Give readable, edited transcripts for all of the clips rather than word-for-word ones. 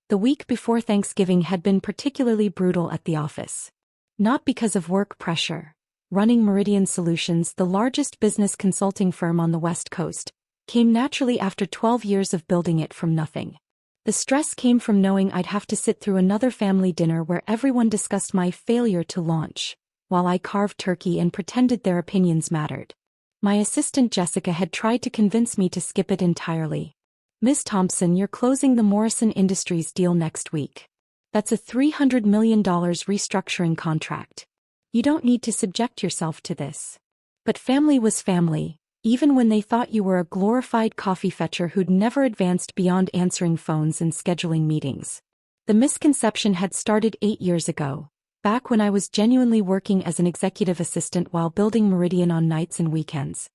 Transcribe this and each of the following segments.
The week before Thanksgiving had been particularly brutal at the office. Not because of work pressure. Running Meridian Solutions, the largest business consulting firm on the West Coast, came naturally after 12 years of building it from nothing. The stress came from knowing I'd have to sit through another family dinner where everyone discussed my failure to launch, while I carved turkey and pretended their opinions mattered. My assistant Jessica had tried to convince me to skip it entirely. "Miss Thompson, you're closing the Morrison Industries deal next week. That's a $300 million restructuring contract. You don't need to subject yourself to this." But family was family, even when they thought you were a glorified coffee fetcher who'd never advanced beyond answering phones and scheduling meetings. The misconception had started 8 years ago, back when I was genuinely working as an executive assistant while building Meridian on nights and weekends.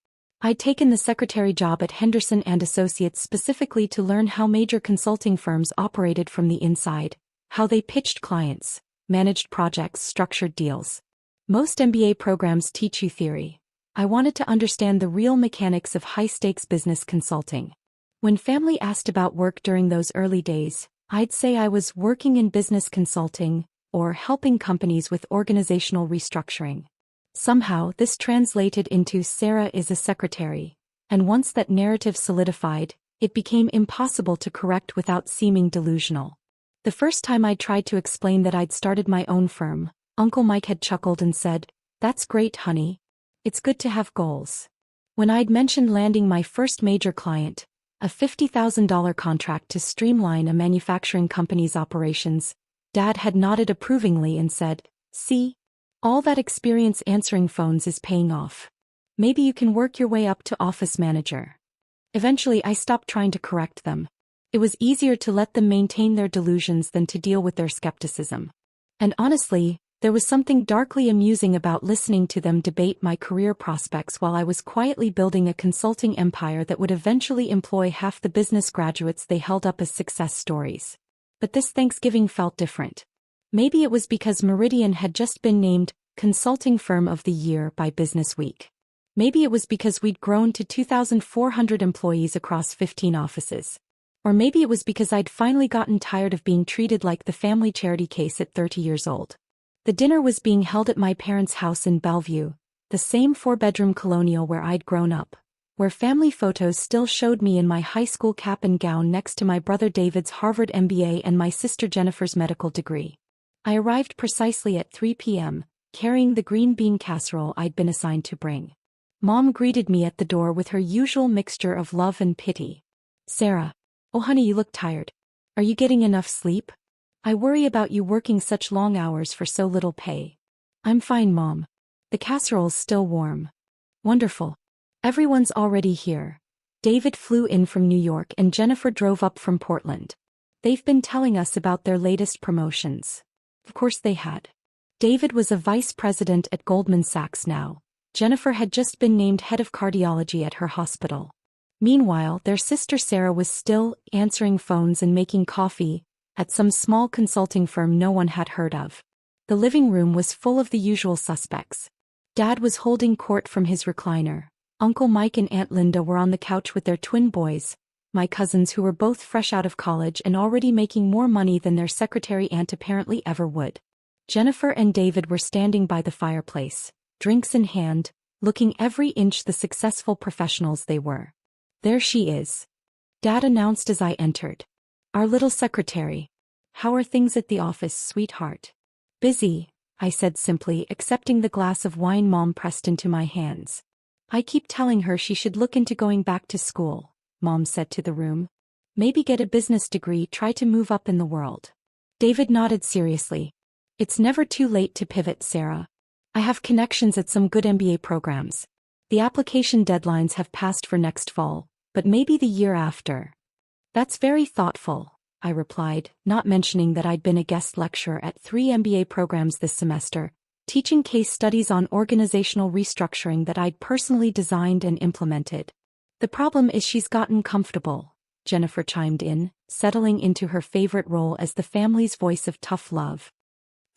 I'd taken the secretary job at Henderson and Associates specifically to learn how major consulting firms operated from the inside, how they pitched clients, managed projects, structured deals. Most MBA programs teach you theory. I wanted to understand the real mechanics of high-stakes business consulting. When family asked about work during those early days, I'd say I was working in business consulting or helping companies with organizational restructuring. Somehow, this translated into "Sarah is a secretary," and once that narrative solidified, it became impossible to correct without seeming delusional. The first time I tried to explain that I'd started my own firm, Uncle Mike had chuckled and said, "That's great, honey. It's good to have goals." When I'd mentioned landing my first major client, a $50,000 contract to streamline a manufacturing company's operations, Dad had nodded approvingly and said, "See? All that experience answering phones is paying off. Maybe you can work your way up to office manager." Eventually I stopped trying to correct them. It was easier to let them maintain their delusions than to deal with their skepticism. And honestly, there was something darkly amusing about listening to them debate my career prospects while I was quietly building a consulting empire that would eventually employ half the business graduates they held up as success stories. But this Thanksgiving felt different. Maybe it was because Meridian had just been named Consulting Firm of the Year by Business Week. Maybe it was because we'd grown to 2,400 employees across 15 offices. Or maybe it was because I'd finally gotten tired of being treated like the family charity case at 30 years old. The dinner was being held at my parents' house in Bellevue, the same 4-bedroom colonial where I'd grown up, where family photos still showed me in my high school cap and gown next to my brother David's Harvard MBA and my sister Jennifer's medical degree. I arrived precisely at 3 p.m., carrying the green bean casserole I'd been assigned to bring. Mom greeted me at the door with her usual mixture of love and pity. "Sarah. Oh honey, you look tired. Are you getting enough sleep? I worry about you working such long hours for so little pay." "I'm fine, Mom. The casserole's still warm." "Wonderful. Everyone's already here. David flew in from New York and Jennifer drove up from Portland. They've been telling us about their latest promotions." Of course they had. David was a vice president at Goldman Sachs now. Jennifer had just been named head of cardiology at her hospital. Meanwhile, their sister Sarah was still answering phones and making coffee at some small consulting firm no one had heard of. The living room was full of the usual suspects. Dad was holding court from his recliner. Uncle Mike and Aunt Linda were on the couch with their twin boys, my cousins who were both fresh out of college and already making more money than their secretary aunt apparently ever would. Jennifer and David were standing by the fireplace, drinks in hand, looking every inch the successful professionals they were. "There she is," Dad announced as I entered. "Our little secretary. How are things at the office, sweetheart?" "Busy," I said simply, accepting the glass of wine Mom pressed into my hands. "I keep telling her she should look into going back to school," Mom said to the room. "Maybe get a business degree, try to move up in the world." David nodded seriously. "It's never too late to pivot, Sarah. I have connections at some good MBA programs. The application deadlines have passed for next fall, but maybe the year after." "That's very thoughtful," I replied, not mentioning that I'd been a guest lecturer at 3 MBA programs this semester, teaching case studies on organizational restructuring that I'd personally designed and implemented. "The problem is she's gotten comfortable," Jennifer chimed in, settling into her favorite role as the family's voice of tough love.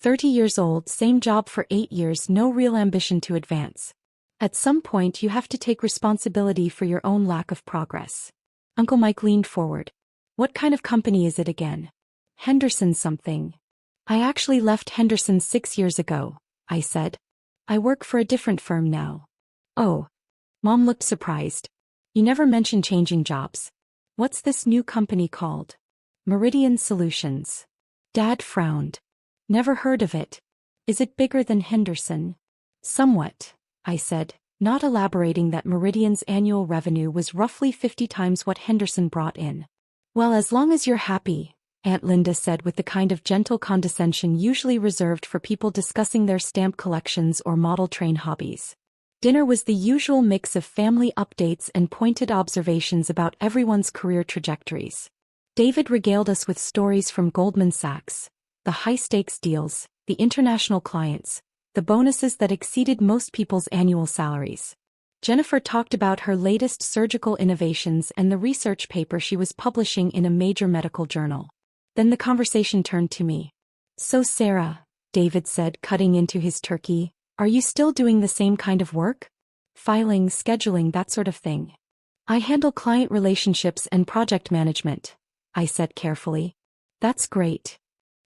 30 years old, same job for 8 years, no real ambition to advance. At some point you have to take responsibility for your own lack of progress. Uncle Mike leaned forward. "What kind of company is it again?" Henderson something. I actually left Henderson 6 years ago, I said. I work for a different firm now. Oh. Mom looked surprised. You never mentioned changing jobs. What's this new company called? Meridian Solutions. Dad frowned. Never heard of it. Is it bigger than Henderson? Somewhat, I said, not elaborating that Meridian's annual revenue was roughly 50 times what Henderson brought in. Well, as long as you're happy, Aunt Linda said with the kind of gentle condescension usually reserved for people discussing their stamp collections or model train hobbies. Dinner was the usual mix of family updates and pointed observations about everyone's career trajectories. David regaled us with stories from Goldman Sachs, the high-stakes deals, the international clients, the bonuses that exceeded most people's annual salaries. Jennifer talked about her latest surgical innovations and the research paper she was publishing in a major medical journal. Then the conversation turned to me. So Sarah, David said, cutting into his turkey, are you still doing the same kind of work? Filing, scheduling, that sort of thing. I handle client relationships and project management, I said carefully. That's great.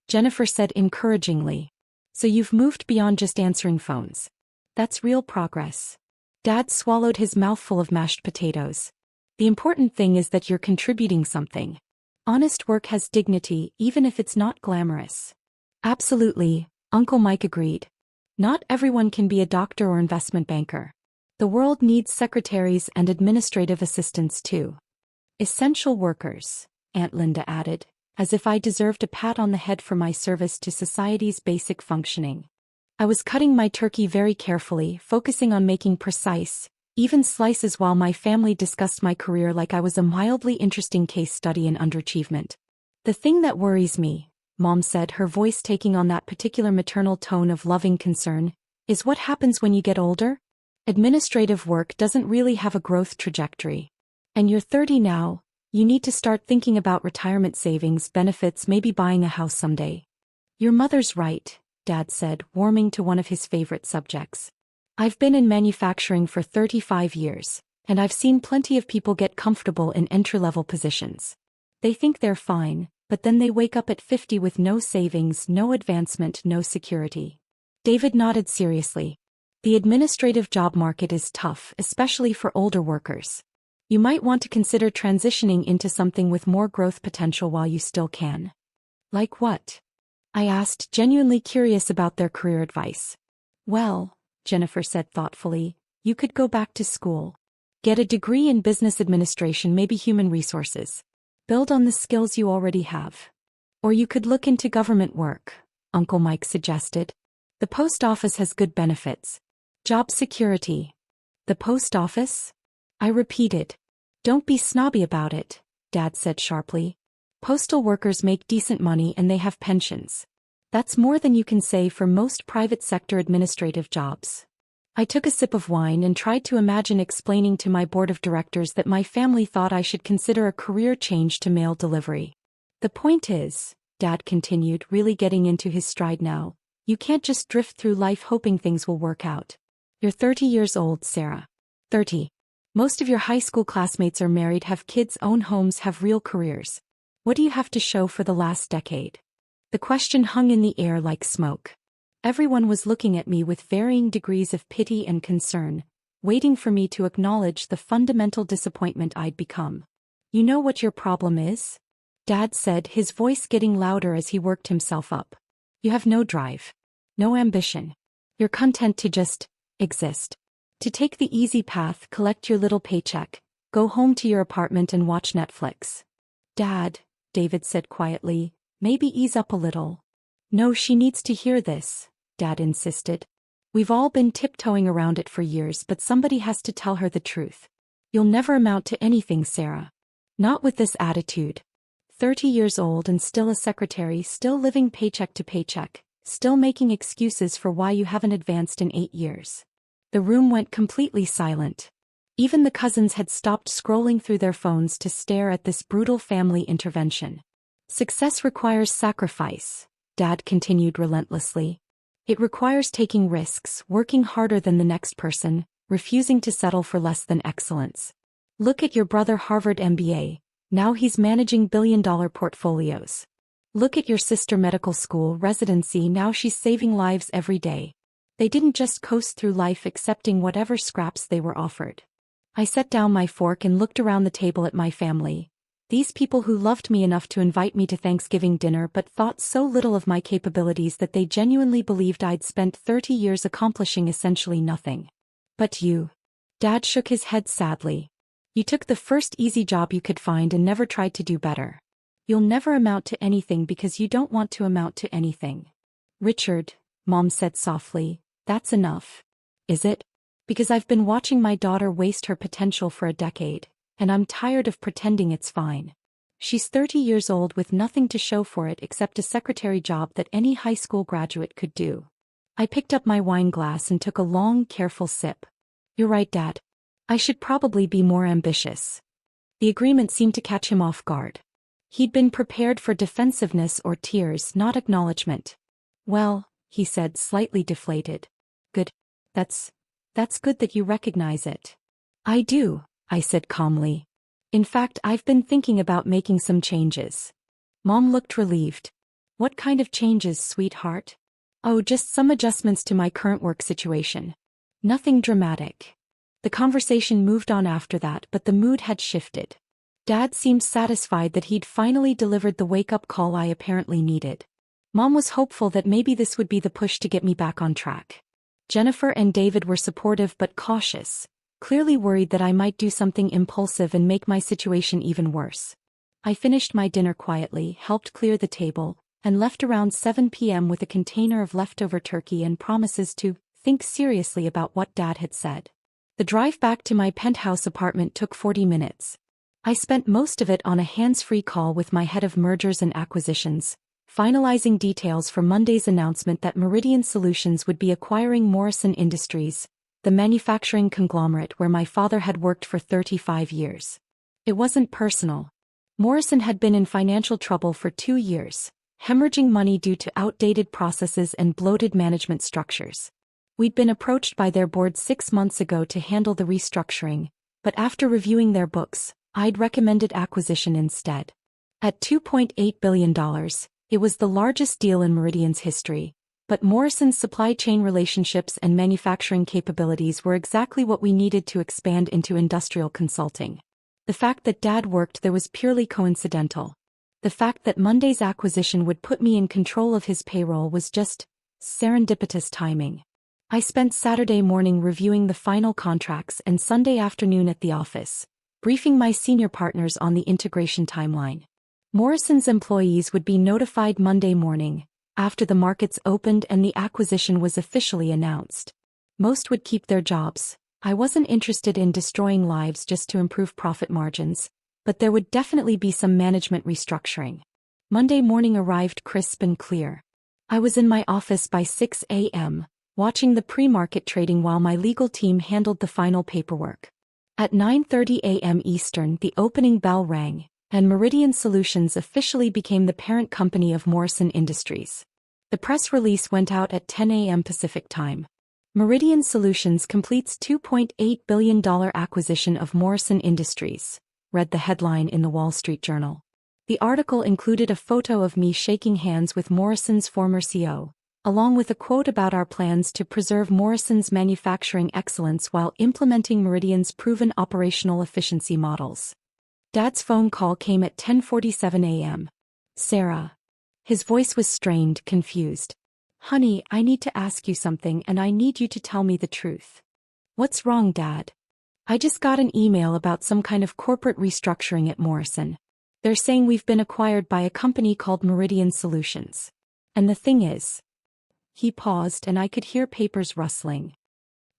Jennifer said encouragingly. So you've moved beyond just answering phones. That's real progress. Dad swallowed his mouthful of mashed potatoes. The important thing is that you're contributing something. Honest work has dignity, even if it's not glamorous. Absolutely, Uncle Mike agreed. Not everyone can be a doctor or investment banker. The world needs secretaries and administrative assistants too. Essential workers, Aunt Linda added, as if I deserved a pat on the head for my service to society's basic functioning. I was cutting my turkey very carefully, focusing on making precise, even slices while my family discussed my career like I was a mildly interesting case study in underachievement. The thing that worries me, Mom said, her voice taking on that particular maternal tone of loving concern, is what happens when you get older? Administrative work doesn't really have a growth trajectory. And you're 30 now, you need to start thinking about retirement savings, benefits, maybe buying a house someday. Your mother's right, Dad said, warming to one of his favorite subjects. I've been in manufacturing for 35 years, and I've seen plenty of people get comfortable in entry-level positions. They think they're fine, but then they wake up at 50 with no savings, no advancement, no security. David nodded seriously. The administrative job market is tough, especially for older workers. You might want to consider transitioning into something with more growth potential while you still can. Like what? I asked, genuinely curious about their career advice. Well, Jennifer said thoughtfully, you could go back to school. Get a degree in business administration, maybe human resources. Build on the skills you already have. Or you could look into government work, Uncle Mike suggested. The post office has good benefits. Job security. The post office? I repeated. Don't be snobby about it, Dad said sharply. Postal workers make decent money and they have pensions. That's more than you can say for most private sector administrative jobs. I took a sip of wine and tried to imagine explaining to my board of directors that my family thought I should consider a career change to mail delivery. The point is, Dad continued, really getting into his stride now, you can't just drift through life hoping things will work out. You're 30 years old, Sarah. 30. Most of your high school classmates are married, have kids, own homes, have real careers. What do you have to show for the last decade? The question hung in the air like smoke. Everyone was looking at me with varying degrees of pity and concern, waiting for me to acknowledge the fundamental disappointment I'd become. You know what your problem is? Dad said, his voice getting louder as he worked himself up. You have no drive. No ambition. You're content to just exist. To take the easy path, collect your little paycheck, go home to your apartment and watch Netflix. Dad, David said quietly, maybe ease up a little. No, she needs to hear this, Dad insisted. We've all been tiptoeing around it for years, but somebody has to tell her the truth. You'll never amount to anything, Sarah. Not with this attitude. 30 years old and still a secretary, still living paycheck to paycheck, still making excuses for why you haven't advanced in 8 years. The room went completely silent. Even the cousins had stopped scrolling through their phones to stare at this brutal family intervention. Success requires sacrifice, Dad continued relentlessly. It requires taking risks, working harder than the next person, refusing to settle for less than excellence. Look at your brother, Harvard MBA, now he's managing billion-dollar portfolios. Look at your sister medical school residency, now she's saving lives every day. They didn't just coast through life accepting whatever scraps they were offered. I set down my fork and looked around the table at my family. These people who loved me enough to invite me to Thanksgiving dinner but thought so little of my capabilities that they genuinely believed I'd spent 30 years accomplishing essentially nothing. But you. Dad shook his head sadly. You took the first easy job you could find and never tried to do better. You'll never amount to anything because you don't want to amount to anything. Richard, Mom said softly, that's enough. Is it? Because I've been watching my daughter waste her potential for a decade, and I'm tired of pretending it's fine. She's 30 years old with nothing to show for it except a secretary job that any high school graduate could do. I picked up my wine glass and took a long, careful sip. You're right, Dad. I should probably be more ambitious. The agreement seemed to catch him off guard. He'd been prepared for defensiveness or tears, not acknowledgement. Well, he said, slightly deflated. Good. That's good that you recognize it. I do, I said calmly. In fact, I've been thinking about making some changes. Mom looked relieved. What kind of changes, sweetheart? Oh, just some adjustments to my current work situation. Nothing dramatic. The conversation moved on after that, but the mood had shifted. Dad seemed satisfied that he'd finally delivered the wake-up call I apparently needed. Mom was hopeful that maybe this would be the push to get me back on track. Jennifer and David were supportive but cautious, clearly worried that I might do something impulsive and make my situation even worse. I finished my dinner quietly, helped clear the table, and left around 7 p.m. with a container of leftover turkey and promises to think seriously about what Dad had said. The drive back to my penthouse apartment took 40 minutes. I spent most of it on a hands-free call with my head of mergers and acquisitions, finalizing details for Monday's announcement that Meridian Solutions would be acquiring Morrison Industries, the manufacturing conglomerate where my father had worked for 35 years. It wasn't personal. Morrison had been in financial trouble for 2 years, hemorrhaging money due to outdated processes and bloated management structures. We'd been approached by their board 6 months ago to handle the restructuring, but after reviewing their books, I'd recommended acquisition instead. At $2.8 billion, it was the largest deal in Meridian's history, but Morrison's supply chain relationships and manufacturing capabilities were exactly what we needed to expand into industrial consulting. The fact that Dad worked there was purely coincidental. The fact that Monday's acquisition would put me in control of his payroll was just serendipitous timing. I spent Saturday morning reviewing the final contracts and Sunday afternoon at the office, briefing my senior partners on the integration timeline. Morrison's employees would be notified Monday morning, after the markets opened and the acquisition was officially announced. Most would keep their jobs. I wasn't interested in destroying lives just to improve profit margins, but there would definitely be some management restructuring. Monday morning arrived crisp and clear. I was in my office by 6 a.m., watching the pre-market trading while my legal team handled the final paperwork. At 9:30 a.m. Eastern, the opening bell rang, and Meridian Solutions officially became the parent company of Morrison Industries. The press release went out at 10 a.m. Pacific Time. Meridian Solutions completes $2.8 billion acquisition of Morrison Industries, read the headline in the Wall Street Journal. The article included a photo of me shaking hands with Morrison's former CEO, along with a quote about our plans to preserve Morrison's manufacturing excellence while implementing Meridian's proven operational efficiency models. Dad's phone call came at 10:47 a.m. Sarah. His voice was strained, confused. Honey, I need to ask you something and I need you to tell me the truth. What's wrong, Dad? I just got an email about some kind of corporate restructuring at Morrison. They're saying we've been acquired by a company called Meridian Solutions. And the thing is... He paused and I could hear papers rustling.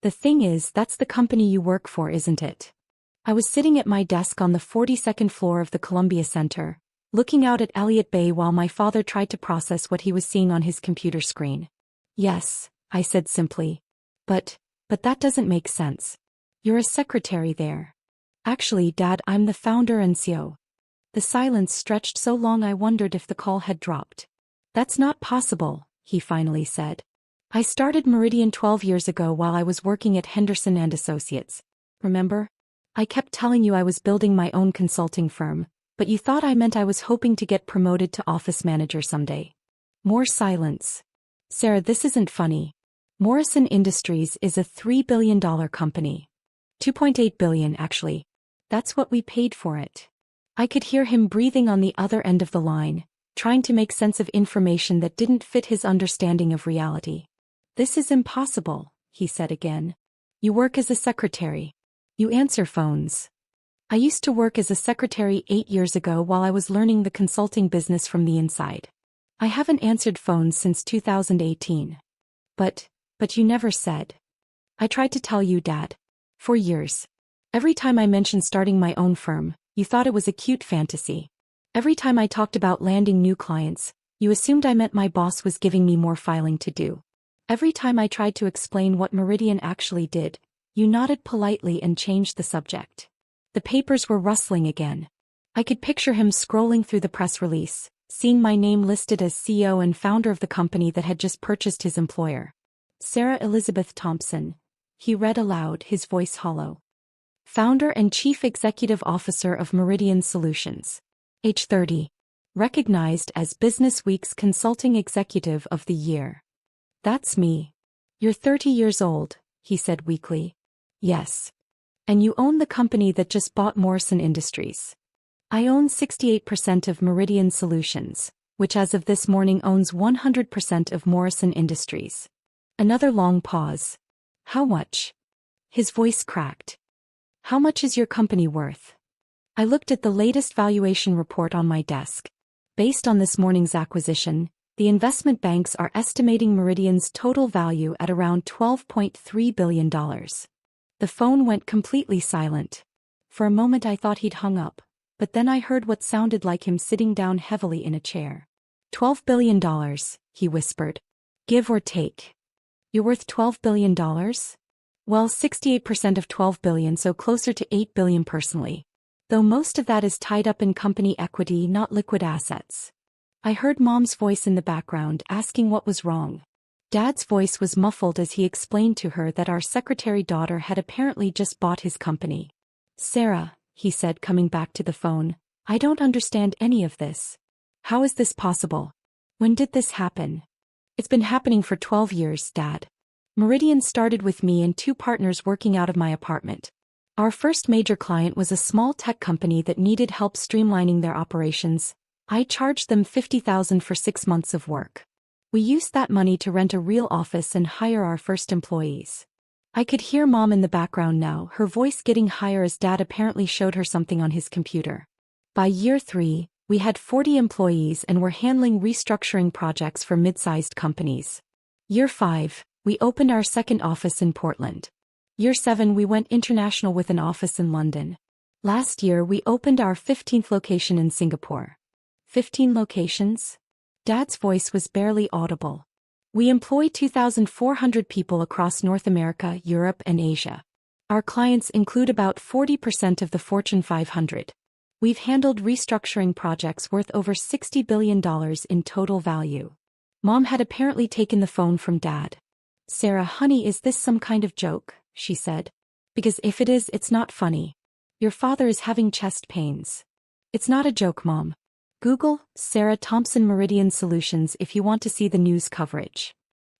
The thing is, that's the company you work for, isn't it? I was sitting at my desk on the 42nd floor of the Columbia Center, looking out at Elliott Bay while my father tried to process what he was seeing on his computer screen. Yes, I said simply. But that doesn't make sense. You're a secretary there. Actually, Dad, I'm the founder and CEO. The silence stretched so long I wondered if the call had dropped. That's not possible, he finally said. I started Meridian 12 years ago while I was working at Henderson and Associates. Remember? I kept telling you I was building my own consulting firm, But you thought I meant I was hoping to get promoted to office manager someday. More silence. Sarah, this isn't funny. Morrison Industries is a $3 billion company. 2.8 billion, actually. That's what we paid for it. I could hear him breathing on the other end of the line, trying to make sense of information that didn't fit his understanding of reality. This is impossible, he said again. You work as a secretary. You answer phones. I used to work as a secretary 8 years ago while I was learning the consulting business from the inside. I haven't answered phones since 2018. But you never said. I tried to tell you, Dad. For years. Every time I mentioned starting my own firm, you thought it was a cute fantasy. Every time I talked about landing new clients, you assumed I meant my boss was giving me more filing to do. Every time I tried to explain what Meridian actually did, you nodded politely and changed the subject. The papers were rustling again. I could picture him scrolling through the press release, seeing my name listed as CEO and founder of the company that had just purchased his employer. Sarah Elizabeth Thompson, he read aloud, his voice hollow. Founder and Chief Executive Officer of Meridian Solutions. Age 30. Recognized as Business Week's Consulting Executive of the Year. That's me. You're 30 years old, he said weakly. Yes. And you own the company that just bought Morrison Industries. I own 68% of Meridian Solutions, which as of this morning owns 100% of Morrison Industries. Another long pause. How much? His voice cracked. How much is your company worth? I looked at the latest valuation report on my desk. Based on this morning's acquisition, the investment banks are estimating Meridian's total value at around $12.3 billion. The phone went completely silent. For a moment I thought he'd hung up, but then I heard what sounded like him sitting down heavily in a chair. $12 billion, he whispered. Give or take. You're worth $12 billion? Well, 68% of $12 billion, so closer to $8 billion personally. Though most of that is tied up in company equity, not liquid assets. I heard Mom's voice in the background asking what was wrong. Dad's voice was muffled as he explained to her that our secretary daughter had apparently just bought his company. Sarah, he said, coming back to the phone, I don't understand any of this. How is this possible? When did this happen? It's been happening for 12 years, Dad. Meridian started with me and 2 partners working out of my apartment. Our first major client was a small tech company that needed help streamlining their operations. I charged them $50,000 for 6 months of work. We used that money to rent a real office and hire our first employees. I could hear Mom in the background now, her voice getting higher as Dad apparently showed her something on his computer. By year 3, we had 40 employees and were handling restructuring projects for mid-sized companies. Year 5, we opened our second office in Portland. Year 7, we went international with an office in London. Last year, we opened our 15th location in Singapore. 15 locations? Dad's voice was barely audible. We employ 2,400 people across North America, Europe, and Asia. Our clients include about 40% of the Fortune 500. We've handled restructuring projects worth over $60 billion in total value. Mom had apparently taken the phone from Dad. Sarah, honey, is this some kind of joke? She said. Because if it is, it's not funny. Your father is having chest pains. It's not a joke, Mom. Google Sarah Thompson Meridian Solutions if you want to see the news coverage.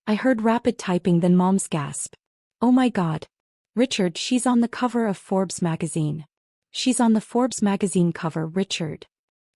I heard rapid typing, then Mom's gasp. Oh my God. Richard, she's on the cover of Forbes magazine. She's on the Forbes magazine cover, Richard.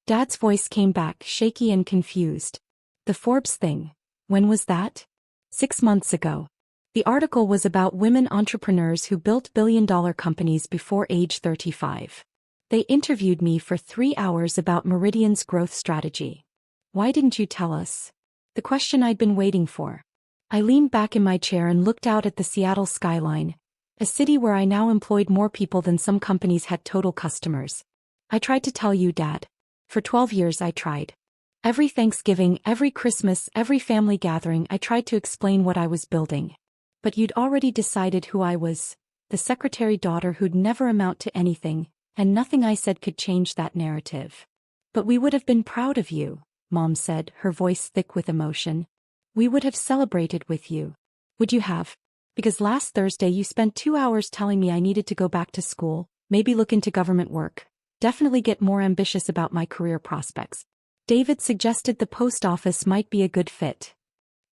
Dad's voice came back, shaky and confused. The Forbes thing. When was that? 6 months ago. The article was about women entrepreneurs who built billion-dollar companies before age 35. They interviewed me for 3 hours about Meridian's growth strategy. Why didn't you tell us? The question I'd been waiting for. I leaned back in my chair and looked out at the Seattle skyline, a city where I now employed more people than some companies had total customers. I tried to tell you, Dad. For 12 years I tried. Every Thanksgiving, every Christmas, every family gathering I tried to explain what I was building. But you'd already decided who I was, the secretary daughter who'd never amount to anything, and nothing I said could change that narrative. But we would have been proud of you, Mom said, her voice thick with emotion. We would have celebrated with you. Would you have? Because last Thursday you spent 2 hours telling me I needed to go back to school, maybe look into government work. Definitely get more ambitious about my career prospects. David suggested the post office might be a good fit.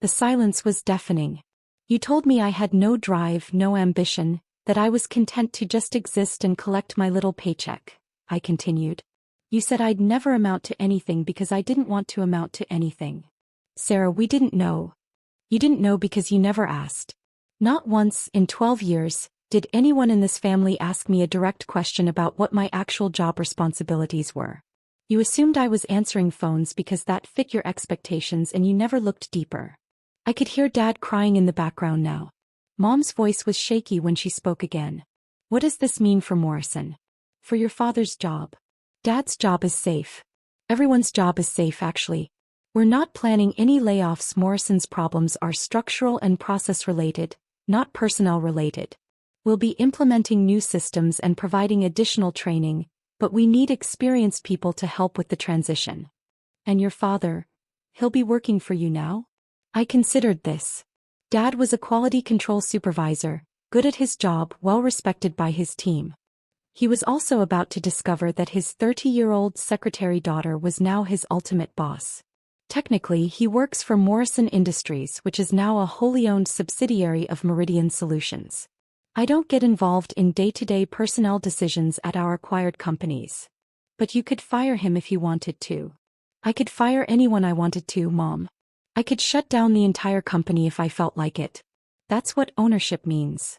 The silence was deafening. You told me I had no drive, no ambition, that I was content to just exist and collect my little paycheck, I continued. You said I'd never amount to anything because I didn't want to amount to anything. Sarah, we didn't know. You didn't know because you never asked. Not once in 12 years did anyone in this family ask me a direct question about what my actual job responsibilities were. You assumed I was answering phones because that fit your expectations and you never looked deeper. I could hear Dad crying in the background now. Mom's voice was shaky when she spoke again. What does this mean for Morrison? For your father's job. Dad's job is safe. Everyone's job is safe, actually. We're not planning any layoffs. Morrison's problems are structural and process-related, not personnel-related. We'll be implementing new systems and providing additional training, but we need experienced people to help with the transition. And your father, he'll be working for you now? I considered this. Dad was a quality control supervisor, good at his job, well respected by his team. He was also about to discover that his 30-year-old secretary daughter was now his ultimate boss. Technically, he works for Morrison Industries, which is now a wholly owned subsidiary of Meridian Solutions. I don't get involved in day-to-day personnel decisions at our acquired companies. But you could fire him if you wanted to. I could fire anyone I wanted to, Mom. I could shut down the entire company if I felt like it. That's what ownership means.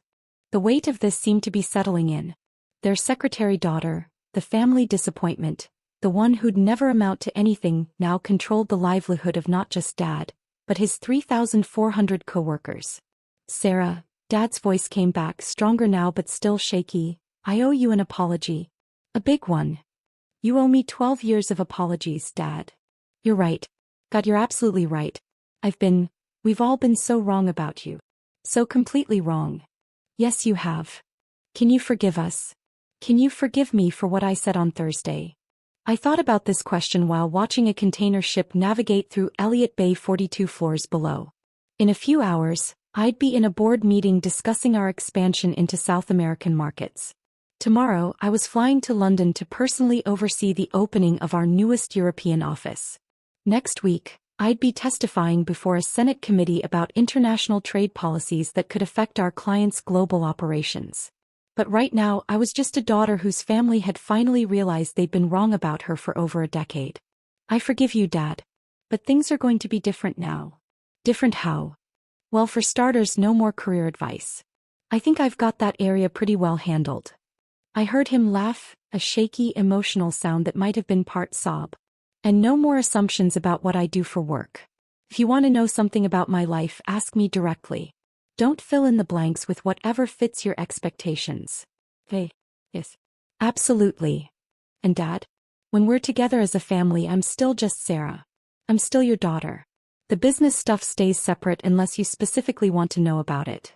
The weight of this seemed to be settling in. Their secretary daughter, the family disappointment, the one who'd never amount to anything, now controlled the livelihood of not just Dad, but his 3,400 co-workers. Sarah, Dad's voice came back, stronger now but still shaky. I owe you an apology. A big one. You owe me 12 years of apologies, Dad. You're right. God, you're absolutely right. We've all been so wrong about you. So completely wrong. Yes, you have. Can you forgive us? Can you forgive me for what I said on Thursday? I thought about this question while watching a container ship navigate through Elliott Bay 42 floors below. In a few hours, I'd be in a board meeting discussing our expansion into South American markets. Tomorrow, I was flying to London to personally oversee the opening of our newest European office. Next week, I'd be testifying before a Senate committee about international trade policies that could affect our clients' global operations. But right now, I was just a daughter whose family had finally realized they'd been wrong about her for over a decade. I forgive you, Dad. But things are going to be different now. Different how? Well, for starters, no more career advice. I think I've got that area pretty well handled. I heard him laugh, a shaky, emotional sound that might have been part sob. And no more assumptions about what I do for work. If you want to know something about my life, ask me directly. Don't fill in the blanks with whatever fits your expectations. Hey. Yes. Absolutely. And Dad? When we're together as a family, I'm still just Sarah. I'm still your daughter. The business stuff stays separate unless you specifically want to know about it.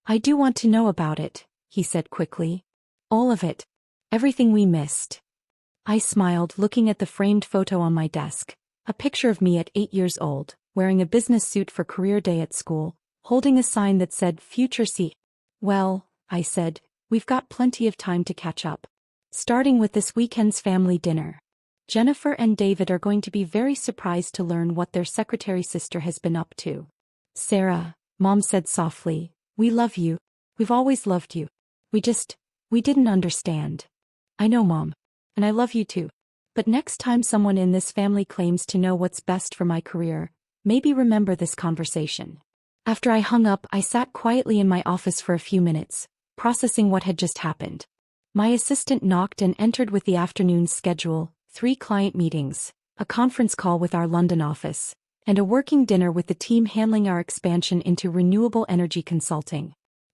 I do want to know about it, he said quickly. All of it. Everything we missed. I smiled, looking at the framed photo on my desk, a picture of me at 8 years old, wearing a business suit for career day at school, holding a sign that said Future C. Well, I said, we've got plenty of time to catch up. Starting with this weekend's family dinner. Jennifer and David are going to be very surprised to learn what their secretary sister has been up to. Sarah, Mom said softly, we love you. We've always loved you. We didn't understand. I know, Mom. And I love you too. But next time someone in this family claims to know what's best for my career, maybe remember this conversation. After I hung up, I sat quietly in my office for a few minutes, processing what had just happened. My assistant knocked and entered with the afternoon's schedule, 3 client meetings, a conference call with our London office, and a working dinner with the team handling our expansion into renewable energy consulting.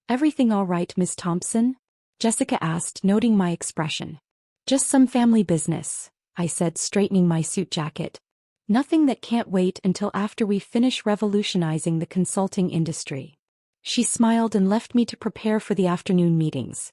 Everything all right, Miss Thompson? Jessica asked, noting my expression. Just some family business, I said, straightening my suit jacket. Nothing that can't wait until after we finish revolutionizing the consulting industry. She smiled and left me to prepare for the afternoon meetings.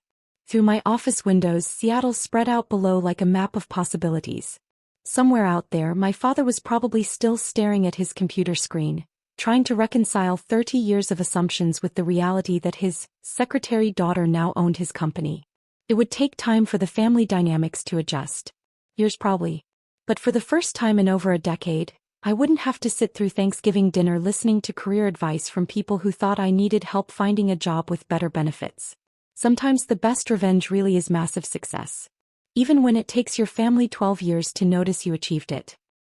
Through my office windows, Seattle spread out below like a map of possibilities. Somewhere out there, my father was probably still staring at his computer screen, trying to reconcile 30 years of assumptions with the reality that his secretary daughter now owned his company. It would take time for the family dynamics to adjust. Years probably. But for the first time in over a decade, I wouldn't have to sit through Thanksgiving dinner listening to career advice from people who thought I needed help finding a job with better benefits. Sometimes the best revenge really is massive success. Even when it takes your family 12 years to notice you achieved it.